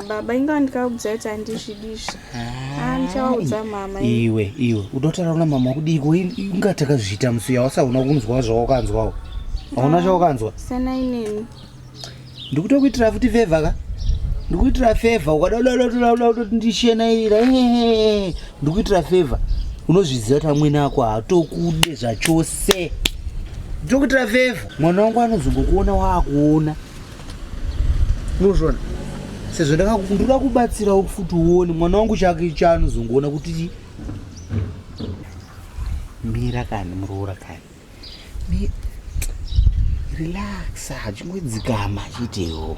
baba inga ndikaudza kuti andizvidishi. Ndichaudza mama. Iwe udotaura na mama kudiko inga takazviita musiya wasaona kunzwa zvawakanzwawo. Hauna chawakanzwa? Sana inini. Ndikutokuitira futi favor ka? Ndikuitira favor ukadada ndishena ira. Ndikuitira favor. Unozviziva kuti amweni ako haatokude zvachose. Ndikuitira favor. Mwana wangu anozongokuona waakuona. Unozvona? Sezvo ndakakundura kubatsira futi uone mwana wangu chake chaanozongoona kuti mira kani Muroora kani. Relax, chingwedzikama chitewo.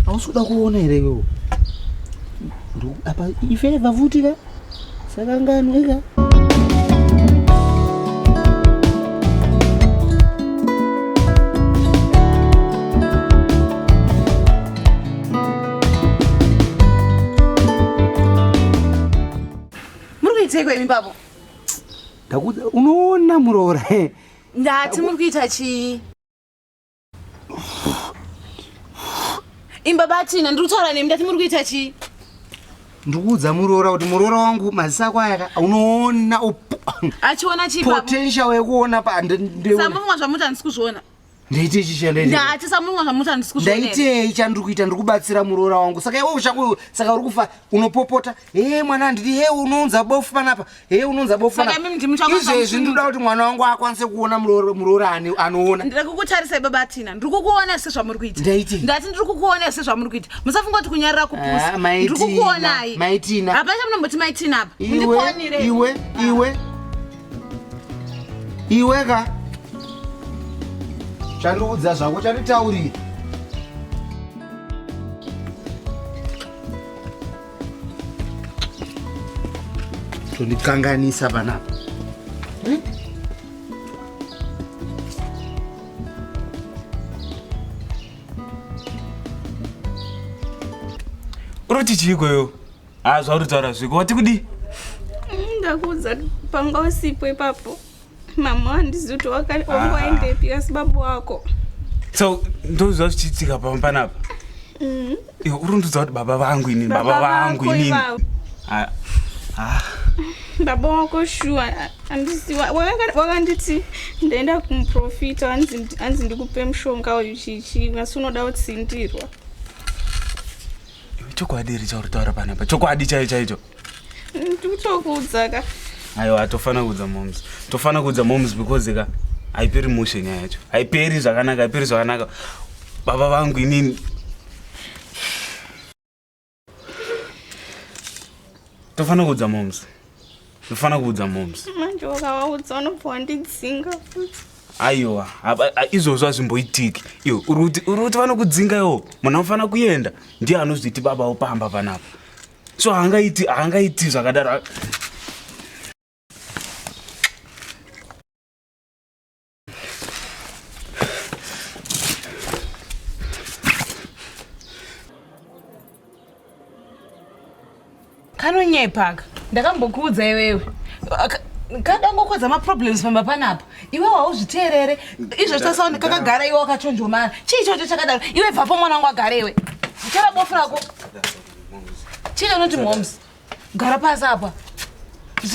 Ausuda kuona ere wewe? Apa ifeva futi ka? Saka ngano eka. Take me babo. Ndakuza unoona Muroora. Ndati muri kuita chi? Imba batina ndiri kutaura nemi ndati muri kuita chi? Ndikuudza Muroora kuti Muroora wangu maziso ako aya unoona achiona chi babo? Potential yekuona pa ndeona. Samumwa zvamuta ndisi kuzviona. Ndaite chishende. Ndati samumwa zvamuta ndisi kuzviona. Ndaite chandiri kuita ndiri kubatsira Muroora wangu. Saka iwe uchako saka uri kufa unopopota. Mwana ndiri unounza bofu panapa. Unounza bofu panapa. Saka mimi ndimuchaka. Izvezvi ndinoda kuti mwana wangu akwanise kuona Muroora anoona. Ndiri kukutarisa baba tina. Ndiri kukuona sezvamuri kuita. Ndaiti. Ndati ndiri kukuona sezvamuri kuita. Musafunga kuti kunyarira kupusa. Ndiri kukuonai. Maitina. Hapana munomboti maitina apa. Iwe ka. Chanduudza zvako chanditaurira. Tondikanganisa panapa. Uroti chikoyo. Zvauritaura zviko wati kudi? Ndakuudza panga usipo ipapo. Mama handizivi kuti wangoendepi asi baba wako. So ndozva zvichiitika panapa. Iwe urondudza kuti baba vangu inini. Baba wako shuwa handisiwa wakanditi ndaenda kumuprofita hanzi ndikupe mushonga uchichi asi unoda kutsindirwa. Chokwadi iri chauritaura panapa. Chokwadi chaicho. Ndikutokuudza ka. Aiwa atofana kuudza moms because ka haiperi mushe nyaya yacho. Haiperi zvakanaka. Baba vangu inini. Tofana kuudza moms. Manje wakawaudza unobva wandidzinga futi. Aiwa izvozvo hazvimboitiki. Iwe uri kuti vanokudzinga iwo mwana unofana kuenda ndiye anozviti baba upamba panapa. So haangaiti zvakadaro. Kanonyepaka ndakambokuudza iwewe kadangokodza maproblems pamba panapa iwe hauzviteerere izvo tasaona kakagara iwe wakachonjomara chii ichocho chakadaro iwe bvapo mwana wangu agare iwe chara bofu rako chii unoti moms gara pasi apa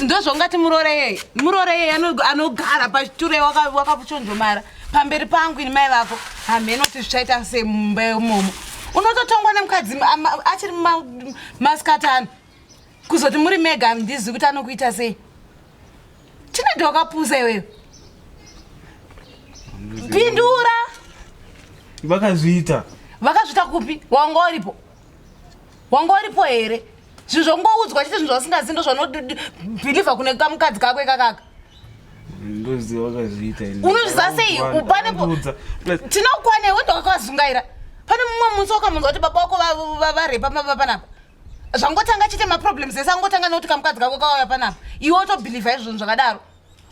ndozvongati Muroora yeye anogara pachiture wakachonjomara pamberi pangu ini mai vako hamhenoti zvichaita semumba imomo unototongwa nemukadzi achiri masikatani kuzoti muri mega handizivi kuti anokuita sei. Chinenge wakapusa iwewe. Pindura. Vakazviita kupi? Wanga uripo here? Zvizvongoudzwa chete zvinhu zvasingazivi ndozvanobhilivha kune kamukadzi kako ikakaka. Ndoziva vakazviita. Unozviziva sei? Tinokwana iwe ndowakazungaira. Pane mumwe musi wakamunzwa kuti baba wako varepa panapa. Zvangotanga chite maproblems ese angotanga nekuti kamukadzi kako kauya panapa. Iwe utobhilivha izvozvo zvakadaro.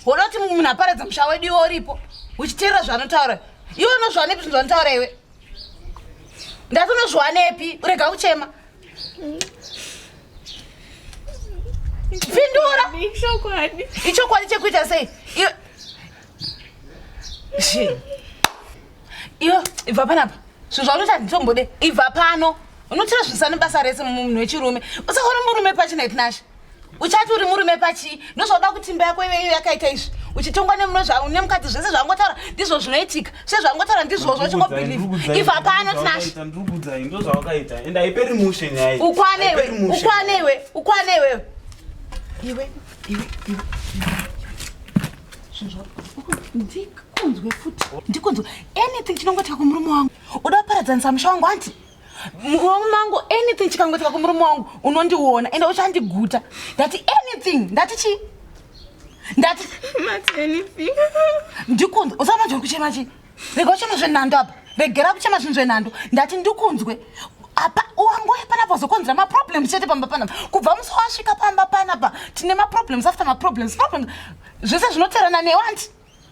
Woda kuti munhu aparadza musha wedu iwe uripo. Uchiteerera zvanotaura. Iwe unozviwanepi zvinhu zvanotaura iwe? Ndati unozviwanepi? Urega kuchema. Pindura. Ichokwadi chekuita sei? Iwe ibva panapa. Zvinhu zvaunoita nditombode. Ibva pano. Unotira zvisana basa rese munhu wechirume. Usaona murume pachina itinashi. Uchati uri murume pachi. Ndozvoda kuti imba yako iwe yakaita izvi. Uchitongwa nemukadzi zvese zvangotaura ndizvo zvinoitika. Zvangotaura ndizvozvo chingobelieve. If hapana tinashi. Ndrubudzai ndozvawakaita. Enda iperi mushe nyaya. Ukwanewe. Iwe. Ndikunzwe anything chinongoitika kumurume wangu uda kuparadzanisa musha wangu anti murume wangu anything chikangoitika kumurume wangu unondiona ende uchandiguta ndati anything ndati anything ndikunzwe usamajoni kuchema chi rega uchema zvenhando apa regera kuchema zvinhu zvenhando ndati ndikunzwe apa wangoya panapa zokonzera maproblems chete pamba panapa kubva musi wasvika pamba panapa tine maproblems after maproblems zvese zvinoterana newe anti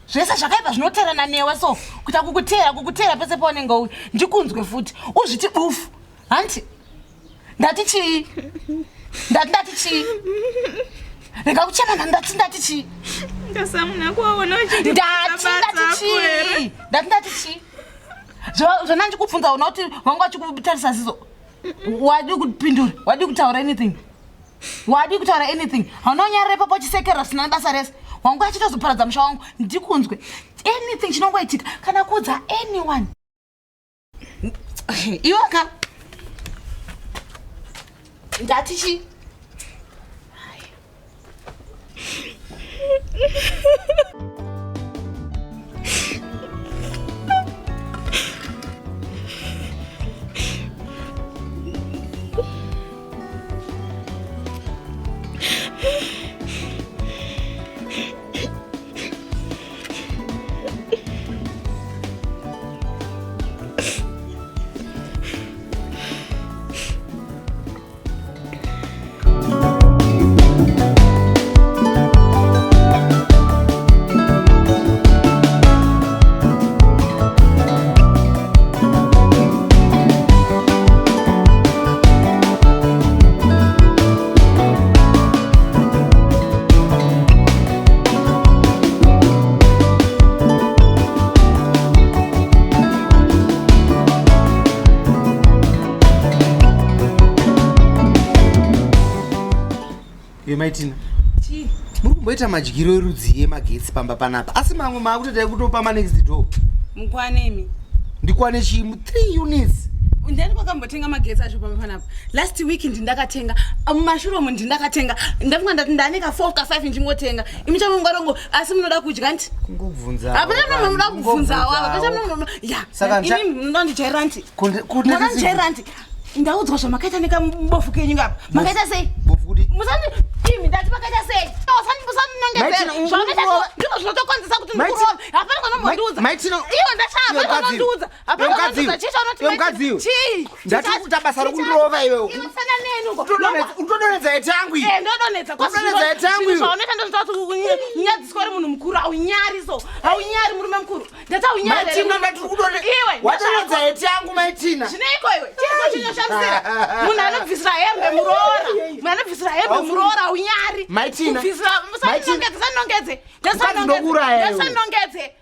zvese zvakaipa zvinoterana newe so kuita kukutera pese paunenge uri ndikunzwe futi uzviti bufu anti ndati chii rega kuchema ndati chii ndasamuna kuwaona ndati chii zvona ndikubvunza una kuti vanga vachikutarisa zizo wadi kupindura wadi kutaura anything haunonyarire papo chisekera zvisina basa rese wangu achitozoparadza musha wangu ndikunzwe anything chinongoitika kana kuudza anyone iwaka ndati chii Maitina muri kumboita madyiro erudzi yemagetsi pamba panapa asi mamwe maakutotai kutopa manext door mukwanemi ndikwane chimu 3 units ndani kwakambotenga magetsi acho pamba panapa last week ndindakatenga mumashuromu ndindakatenga ndafunga ndati ndanika 4 ka 5 ndingotenga imi chamungwarongo asi munoda kudya nti kungobvunza hapana munoda kubvunza wava ya ini munondijaira nti munondijaira nti ndaudzwa zvamakaita nekamubofu kenyu ngapa makaita sei musani imi ndati makaita sei musanonongedzera ndizvo zvinotokonzesa kuti mukurova hapana kwanombondiudza iwe ndachapa kwanombondiudza hapana kwanombondiudza chii chaunotimaita chii ndati kuita basa rokundirova iwewe imusana nenu utodonedza hete yangu iyi ndodonedza zvaonoita ndozvita kuti unyadziswa uri munhu mukuru haunyari so haunyari murume mukuru ndati haunyari iwe wadonedza hete yangu Maitina zvinoiko iwe chii chinoshamsira munhu anobvisira hembe muroora haunyari Maitina sanongedze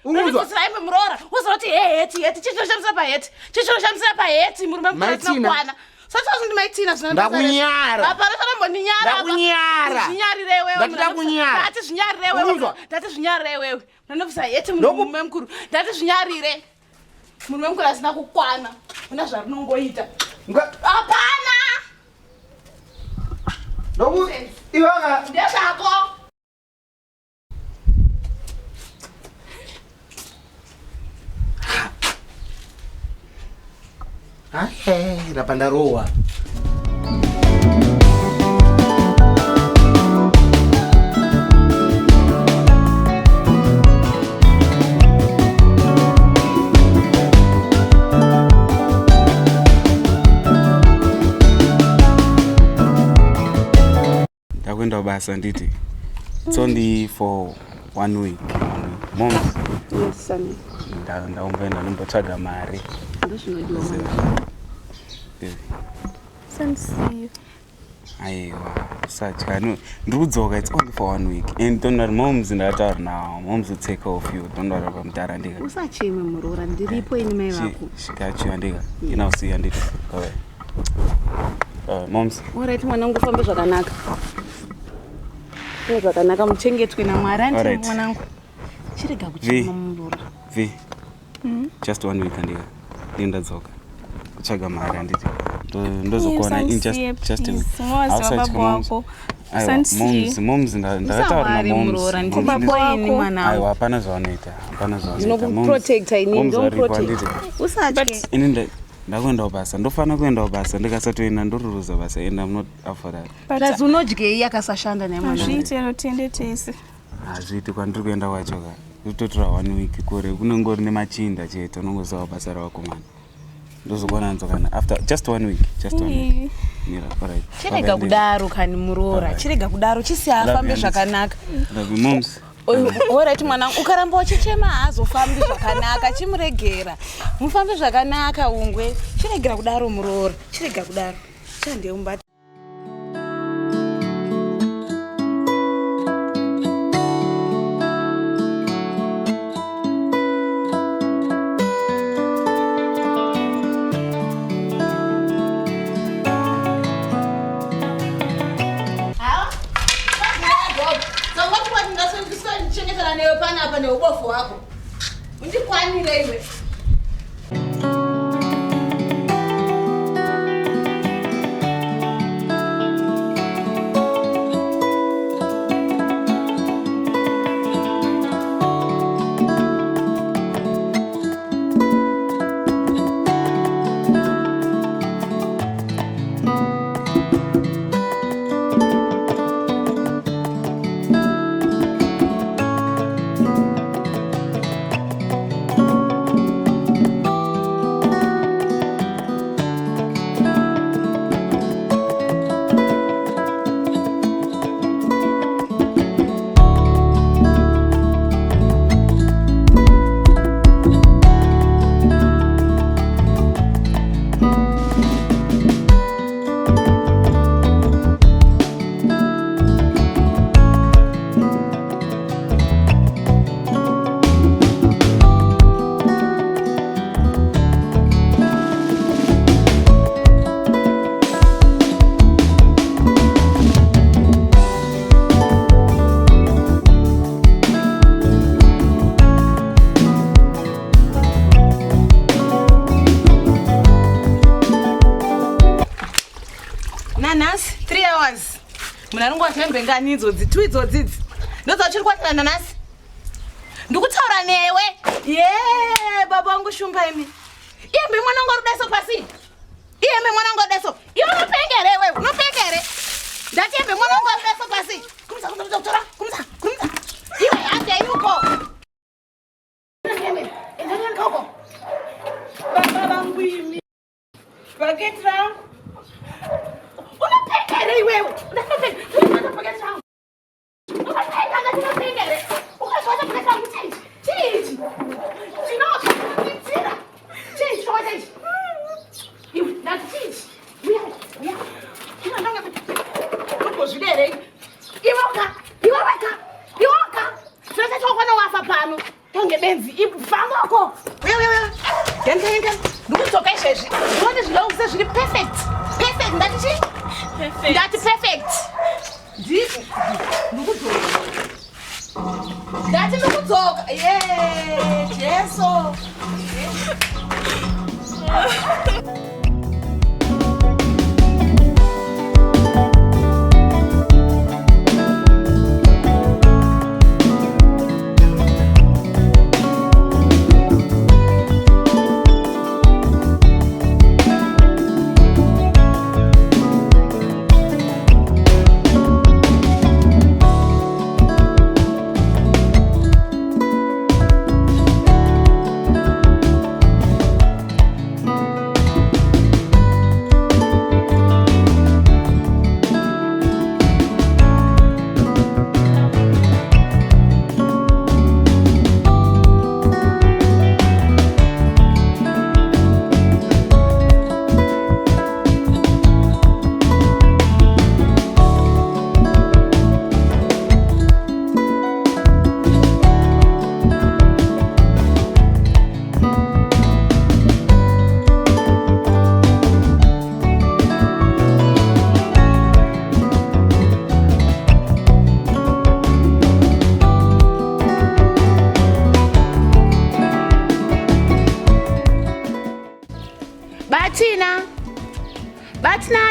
unobvisira hembe muroora uzoti heti chii chinoshamsira paheti chii chinoshamsira paheti murume mukuru atinokwana Sasa Maitina ndakunyara. Hapana mbondinyara. Ndakunyara. Zvinyarire wewe. Ndakunyara. Ndati zvinyarire wewe. Ndati zvinyarire wewe. Ndanofusa yeti murume mukuru. Ndati zvinyarire. Murume mukuru asina kukwana. Una zvarinongoita. Hapana. Nobu iwanga ndezvako. Rapandarowa. Ndakwenda basa nditi. It's only for 1 week. Mom. Yes, son. Ndaomba nombotsvaga mari. Aiwa, satya. No, ndikudzoka. It's only for 1 week. And don't worry, moms ndataura now. Moms will take care of you. Don't worry about mutara ndika. Usacheme Muroora, ndiripo ini mai vako. Shikachi andika. Inausiya ndika. Go ahead. Moms. Alright, mwanangu fambe zvakanaka. Fambe zvakanaka muchengetwe naMwari andi mwanangu. Chirega kuchema Muroora. V. Just 1 week and Linda Zoka. Kuchaga mari anditi. Ndozokuona in just a week. Moms ndakataura naMoms. Kubabwaini mwanangu. Aiwa hapana zvanoita. Hapana zvanoita. Ndinokuprotect ini ndoprotect. Usatye. Ini ndakuenda basa. Ndofana kuenda basa ndikasatoenda ndoruruza basa and I'm not up for that. But unodye yakasashanda naye mwanangu. Zviitero tiende tese. Hazviiti kwandiri kuenda kwacho ka. Kutotora 1 week kure kunongori nemachinda chete unongozawa basa rako mwana. Ndozokona nzokana after just 1 week, just 1 week. Mira, alright. Chirega kudaro kani Muroora, chirega kudaro chisiyafambe zvakanaka. Love you moms. Alright mwanangu, ukaramba uchichema haazofambi zvakanaka, chimuregera. Mufambe zvakanaka ungwe. Chiregera kudaro Muroora, chirega kudaro. Chandeumba. Hubofu wako undikwanire iwe. Nanasi 3 hours. Munarungwa hembe ngani idzodzi 2 idzodzidzi. Ndodzachiri kwatira nanasi. Ndikutaura newe. Baba wangu shumba imi. Iyembe mwanangu rudeso pasi. Iyembe mwanangu rudeso. Iwe unopengere wewe, unopengere. Ndati iyembe mwanangu rudeso pasi. Kumisa kutora. Kumisa. Iwe ande yuko. Endani koko. Baba wangu imi. Forget round. Unapengere wewe. Unapengere. Forget round. Unapengere. Ukaswacha forget round kuti. Chiji. Chinoka. Chira. Chiji shoza ichi. Iwe ndati chiji. Uya. Kina ndanga. Ukozvidere. Iwaka. Sasa chokwana wafa pano. Tonge benzi ibvangoko. Uya. Yenda. Ndikutsoka izvezvi. Ndone zvinonge zviri perfect. Ndati chi? Perfect. Ndati perfect. Ndikudzoka. Jesu.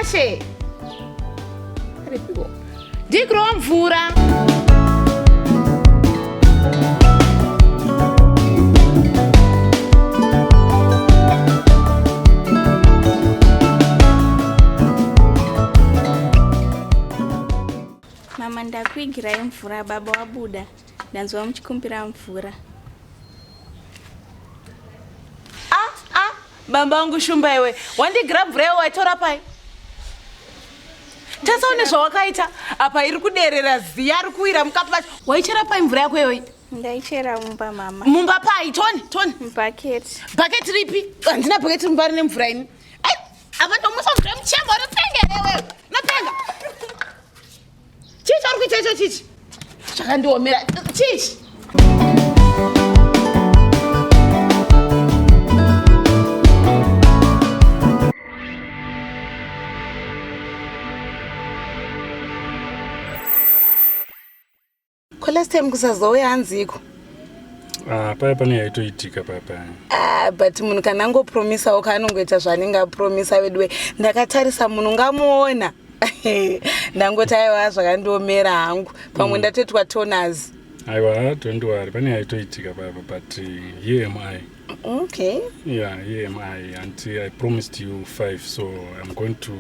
she. Ndikurowa mvura. Mama ndakuigirai mvura, baba wabuda. Ndanzwa muchikumbira mvura. Bamba wangu shumba iwe. Wandigira mvura iwe waitora pai. Tasaone zvawakaita. Apa iri kuderera ziya iri kuwira mukapa. Waichera pai mvura yako iwe? Ndaichera mumba mama. Mumba pai, Toni. Bucket. Bucket ripi? Handina bucket mumba rine mvura ini. Ai, apa ndomusa mvura muchemba unopengere wewe. Unopenga. Chichi ari kuita icho chichi. Chakandiomera. Chichi. Last time kusazouya hanziko. Paya pane yaitoitika papa. But munhu kana angopromisa ukanongoita zvanenge apromisa wedwe. Ndakatarisa munhu ngamuona. Ndangoti aiwa zvakandiomera hangu. Pamwe ndatetwa toners. Aiwa, don't worry. Pane yaitoitika papa, but here am I. Okay. Yeah, here am I. And I promised you 5, so I'm going to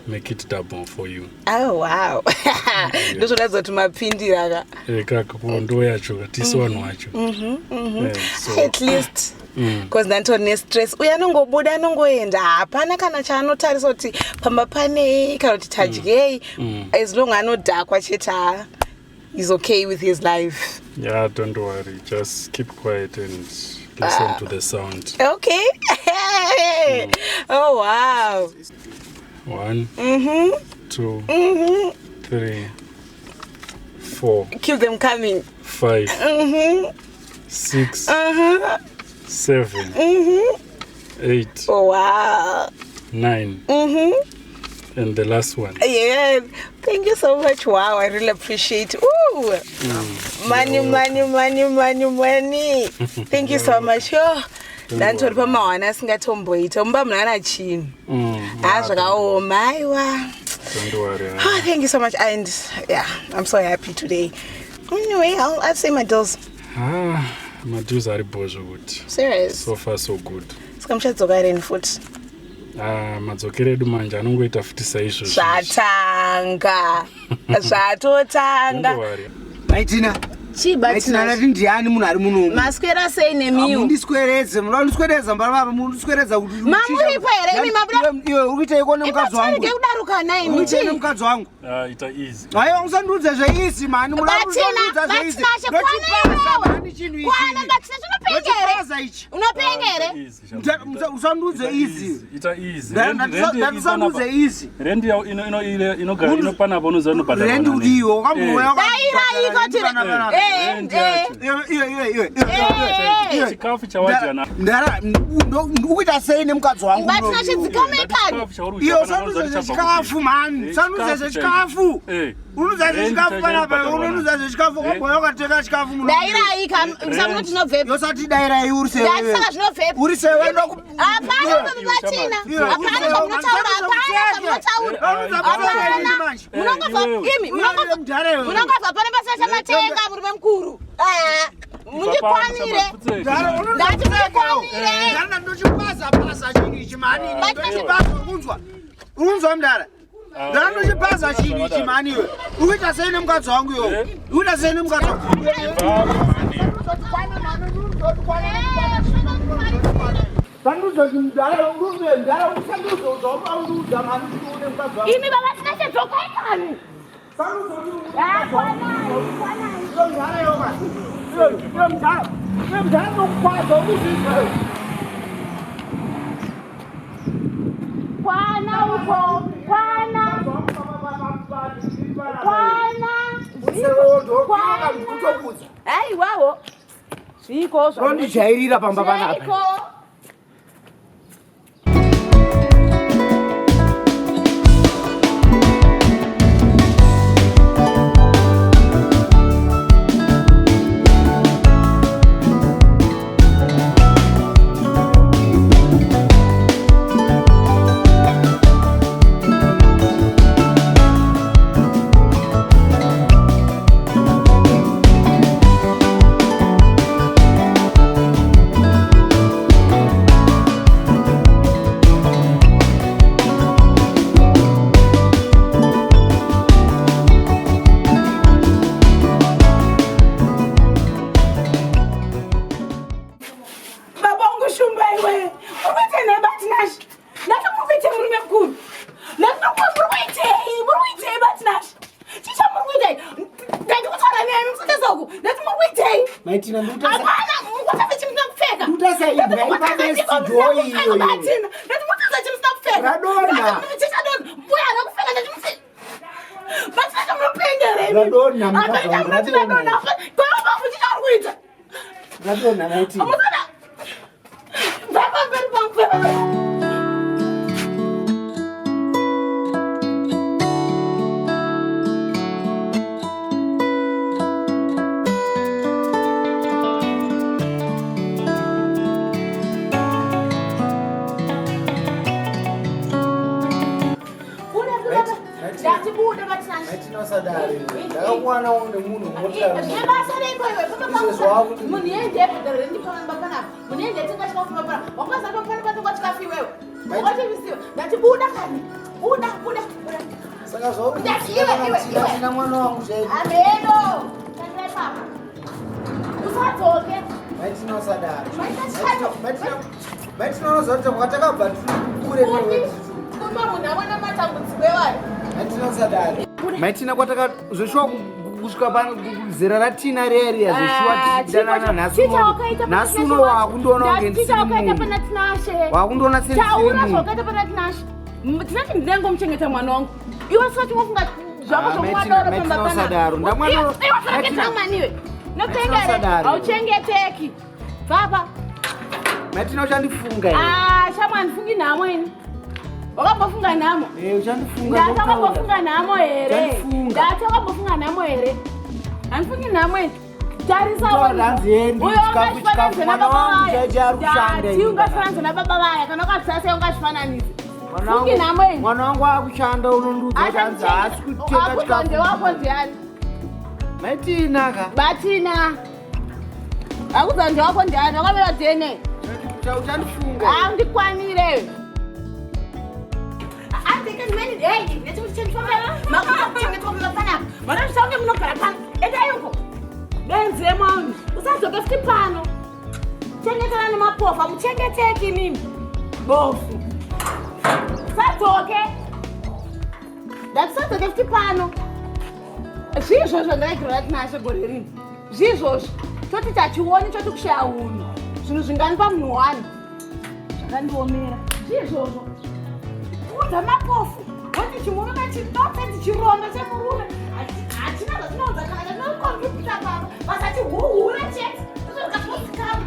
make it double for you. Oh wow. Ndozvoda zoti mapindira ka. Kaka ndo yacho katisi wanhu wacho. At least because ndantone stress uyanongobuda anongoenda hapana kana chaanotarisa kuti pamba pane kana kuti tadyei as long anodhakwa cheta is okay with his life. Yeah, don't worry, just keep quiet and listen to the sound. Okay. Oh wow. 1 2 3 4. Keep them coming. 5 6 7 8. Oh wow. 9 and the last one. Yeah, thank you so much. Wow, I really appreciate. Ooh, money. Thank you so much. Yo, ndantori pamawana asingatomboita mumba munana chinhu zvakaoma aiwa. Don't worry. Oh, thank you so much, and yeah, I'm so happy today. Anyway, I'll say my deals. My deals are good. Serious? So far so good. Sikamuchadzoka reni futi. Madzokere edu manje anongoita futi saizvo. Zvatanga. Zvatotanga. Maitina. Chibatina nati ndiani munhu ari muno. Maswera sei nemiu. Mundiswereze, munondiswereza mbara mundiswereza kuti. Mamuri pa here mi mabuda. Iwe urikuita ikone mukadzi wangu. Ndike kudaruka naye miti. Urikuita mukadzi wangu. Ita easy. Hayo usandudze zve easy man, munondudze zve easy. Ndoti chinhu ichi. Kwana batina tunopengere. Unopengere. Usandudze easy. Ita easy. Ndandusandudze easy. Rendi yao inogara inopana bono zano padala. Rendi udiyo kamboya. Daira ikotire. Chikafu chawajana. Ukuita sei nemukadzi wangu. Batina chidzikamekani. Iyo sanduze chikafu man. Sanduze chikafu. Unoza chikafu panapa, unoza chikafu kamboya ukateka chikafu muno. Daira ika msamuno tinovepa. Yosati daira iurise wewe. Ndasaka zvinovepa. Urise wewe ndo apana batina. Apana zvamunotaura, apana zvamunotaura. Munongova imi, munongova pane basa chamatenga muri mukuru. Mundikwanire. Ndati mundikwanire. Ndana ndochipasa chinhu ichi mani. Unzwa. Unzwa mdara. Ndana ndochipasa chinhu ichi mani iwe. Ukuita sei nemukadzi wangu iwe. Ukuita sei nemukadzi wangu. Imi baba sinachedzoka ikani. Kwana uko, kwana. Ai wawo. Zviko zvo. Ndijairira pamba panapa. Maitina nduta Hapana, mukutadza chimusina kupfeka. nduta saibwa ipamesi joy iyo. Maitina, mukutadza chimusina kupfeka. Radona. Chichadona. Mbuya ana kupfeka chachimusina. Maitina munopengerei. Radona mukadza Radona. Kwamba kuchita kuita. Radona Maitina. Musana. Baba mberi pamupfeka. Maitina sadari. Ndakakuwana une munhu motari. Nebasa reko iwe papa. Muniende pedere ndipamba pana. Muniende tingashika kufa pana. Wakwaza pana pana kwachikafi wewe. Wakati visiwa. Ndatibuda kani. Buda. Saka zvo. Iwe. Na mwana wangu zvedu. Ameno. Tandai papa. Usadzoke. Maitina sadari. Maitina unozoita kwatakabva kure newe. Kuma munhu avona matambudziko evanhu. Maitina sadari. Maitina kwataka zvoshuwa kusvika pazera ratina riya zvoshuwa tichidanana nhasi uno wakundoona kunge ndisirimunhu wakundoona sendisirimunhu tinati ndinengomuchengeta mwana wangu iwe soti wafunga zvako zvomwadoro pambapanaiwe nopengere hauchengeteki baba Maitina uchandifunga shamwa handifungi nhamo ini wakambofunga nhamo uchandifunga ndakambofunga nhamo here ndakambofunga nhamo here handifungi nhamo ini tarisaungachifananisa nababa vaya kana ukazvisasa ungachifananisa fungi nhamo ini mwana wangu akushanda unondudza tanzi haasi kuteka chikafu wako ndiani Maitina ka batina akudza ndewako ndiani wakamira dhene uchandifunga ndikwanire makuchengetwa munogara pano endayuko benze mauni usadzoke futi pano chengetana nemapofa muchengeteki mimi bofu sadzoke ndatisadzoke futi pano zviizvozvo ndaigirora tinashe gore rino zviizvozvo toti tachioni choti kushaya unhu zvinhu zvinganipa munhu wani zvakandiomera zviizvozvo kudza mapofu kuti chimurume chitotse tichironda chemurume hatina zvatinoudza kana tinokombiyuta pano basa chihuhure chete izvokatosikama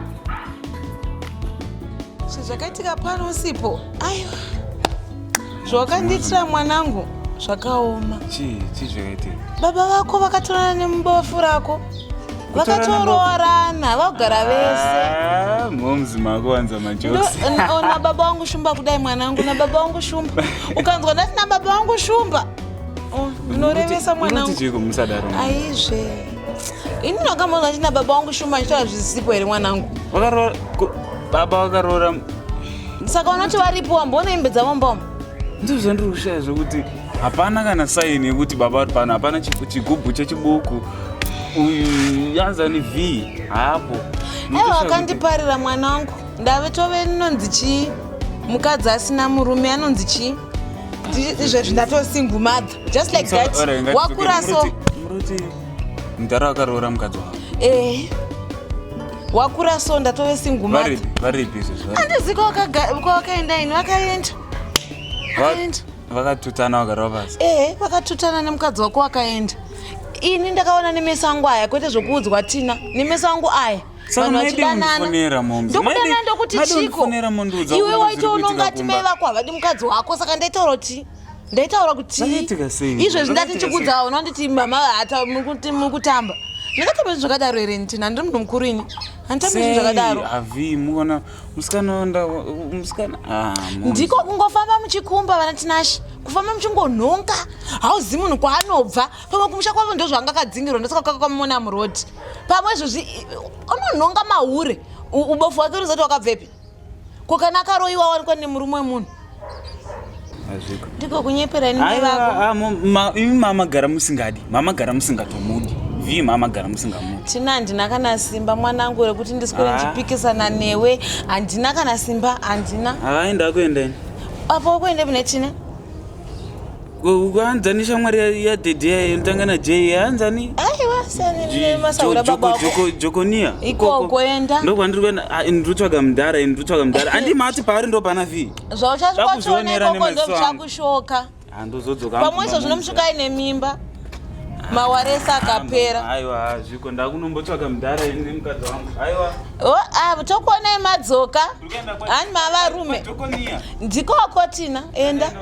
zvakaitika pano sipo aiwa zvawakandiitira mwanangu zvakaoma chii zvakaitika baba vako vakatorana nemubofu rako vakatoroorana vakugara vese momzi mako wanza majosi na baba wangu shumba kudai mwanangu na baba wangu shumba ukanzwa ndati na baba wangu shumba unorevesa mwanangu aizve ini ndakamboona china baba wangu shumba ndichitaura zvisipo here mwanangu baba vakaroora saka unoti varipo wamboona imbe dzavombomo ndizvo zvandiri kushaya zvokuti hapana kana saini yekuti baba vari pano hapana chigubhu chechibuku yanzani v hapo aiwa wakandiparira mwana wangu ndave tove nonzi chii mukadzi asina murume anonzi chii izvezvi ndatosingwe mother just like that wakura so muruti mutara wakaroora mukadzi wako wakura so ndatove singwe mother varipi izvezvo handizi kwawakaenda ini vakaenda vakatutana vakarava pasi vakatutana nemukadzi wako wakaenda ini ndakaona nemeso angu aya kwete zvokuudzwa tina nemeso angu aya vanhu vachidanana ndokudana ndokuti chiko iwe waitoona ungati mai vako havadi mukadzi wako saka ndaitaura kuti izvezvi ndati chikudzawo nonditi mama hata mukutamba ndingatamba zvinhu zvakadaro here ntina ndiri munhu mukuru ini handitambi zvinhu zvakadaro havi muona musikanaonda musikana ndiko kungofamba muchikumba vana tinashi kufamba muchingonhonga hauzivi munhu kwaanobva pamwe kumusha kwavo ndo zvanga akadzingirwa ndosaka kakamona murodhi pamwe izvozvi unonhonga mahure ubofu wake unozati wakabvepi ko kana akaroiwa wanikwa nemurume wemunhu ndiko kunyepera inimai vako imi mamagara musingadi mamagara musingatomudi vi mamagara musingamudi tina handina kana simba mwanangu rekuti ndiswere ndichipikisana newe handina kana simba handina avaenda kuendani apo kuende mune tina kuanzani shamwari yadhedhi inotanga na j anzani aiwa masaura baba wako jokonia ikoko enda ndokwandiri kuenda ndikutsvaga mudhara handimati paari ndo pana vhii zvauchazvikwachioneka koko ndo zvichakushoka handozodzoka pamwe izvo zvinomusvika aine mimba mawarese akapera aiwa zviko ndakunombotsvaga mudhara nemukadzi wangu aiwa tokuonai madzoka hani mavarume ndikoko tina enda